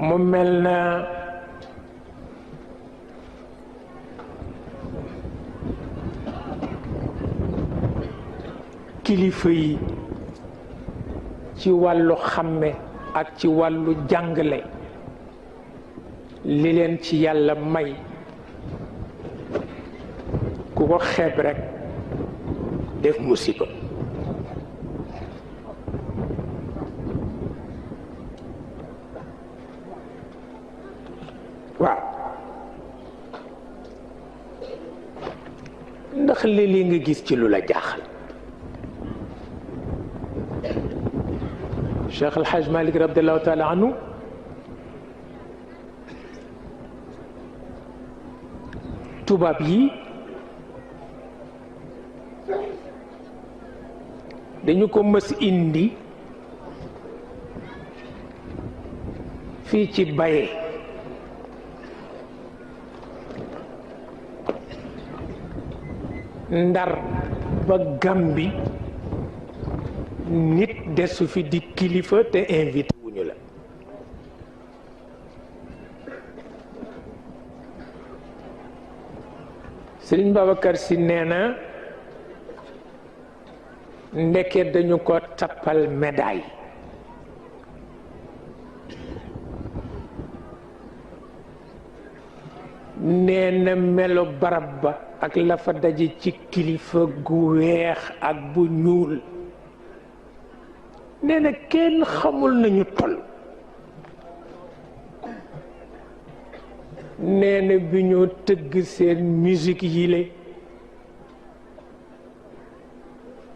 mu mel na kilifa yi ci wàllu xàmme ak ci wàllu jàngale li leen ci yàlla may ku ko xeeb rekk def musiba waaw ndax léeg-léeg nga gis ci lu la jaaxal Cheikh El Hadj Malick radiallahu taala anhu tubaab yi dañu ko mës indi fii ci Baye Ndar ba Gàmbi nit desu fi di kilifa te invité wuñu la Sëriñ Babacar Si nee na ndeke dañu ko tappal médaille nee na melo barab ba ak la fa daje ci kilifa gu weex ak bu ñuul nee na kenn xamul nañu toll nee na bi ñoo tëgg seen musique yile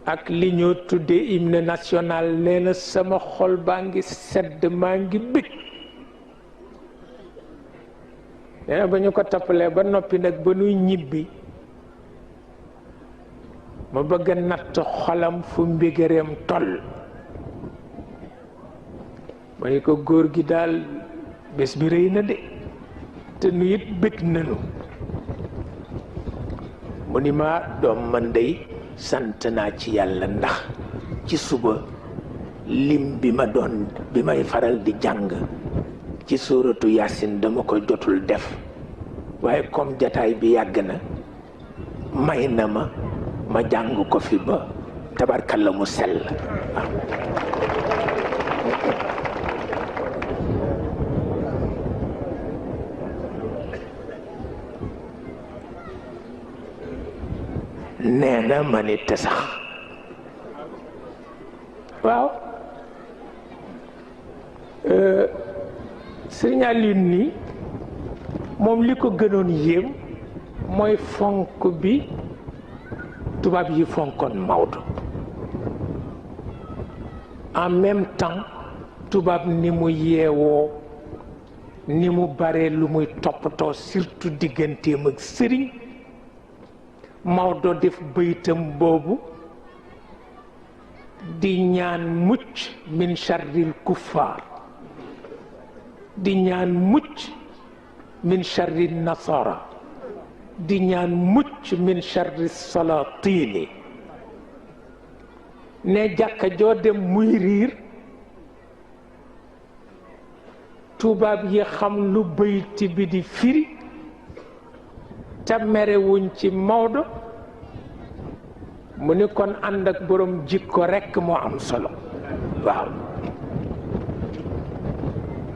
ak li ñoo tudde hymne national nee na sama xol baa ngi sedd maa ngi bëgg nee na ba ñu ko tappalee ba noppi nag ba nuy ñibbi ma bëgg a natt xolam fu mbégéreem toll ma ni ko góor gi daal bés bi rëy na de te nu it bëgg nanu mu ni ma doom man dey sant naa ci yàlla ndax ci suba lim bi may faral di jàng ci suuratu Yaasin dama ko jotul def waaye comme jataay bi yàgg na may na ma jàng ko fi ba tabarkalla mu sell nee na ma ni te sax waaw Sëriñ Aliou ni moom li ko gënoon yéem mooy fonk bi tubaab yi fonkoon Maodo en même temps tubaab ni mu yeewoo ni mu bare lu muy toppatoo surtout digganteem ak sëriñ Maodo def bëytam boobu di ñaan mucc min charril kuffar di ñaan mucc min charri nasara di ñaan mucc min charri salatini ne jàkka joo dem muy riir tubaab yi xam lu bëyti bi di firi te merewuñ ci Maodo mu ni kon ànd ak borom jikko rekk moo am solo waaw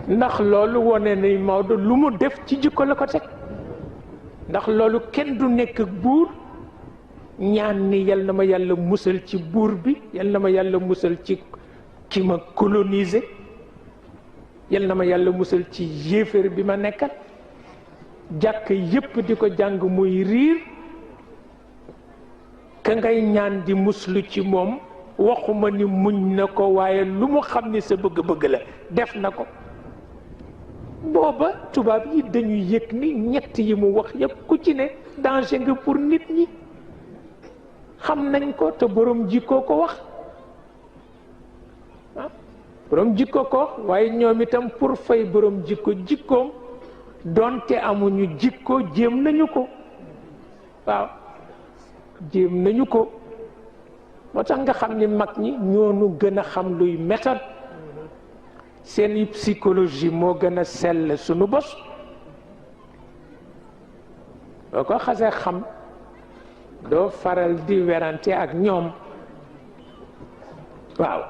ndax loolu wone ni Maodo lu mu def ci jikko la ko teg ndax loolu kenn du nekk ak buur ñaan ni yal na ma yàlla musal ci buur bi yal na ma yàlla musal ci ki ma colonisé yal na ma yàlla musal ci yéeféer bi ma nekkal jàkk yépp di ko jàng muy riir ka ngay ñaan di muslu ci moom waxuma ni muñ na ko waaye lu mu xam ni sa bëgg-bëgg la def na ko booba tubaab yi dañuy yëg ni ñett yi mu wax yépp ku ci ne danger nga pour nit ñi xam nañ ko te borom jikkoo ko wax borom jikko ko wax waaye ñoom itam pour fay borom jikkoom donte amuñu jikko jéem nañu ko waaw jéem nañu ko moo tax nga xam ni mag ñi ñoonu gën a xam luy méthode seeni psychologie moo gën a sell sunu bos boo ko xasee xam doo faral di werante ak ñoom waaw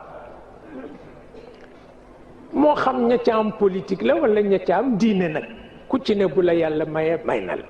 moo xam ña ca am politique la wala ña ca am diine nag ku ci ne bu la yàlla maye may na la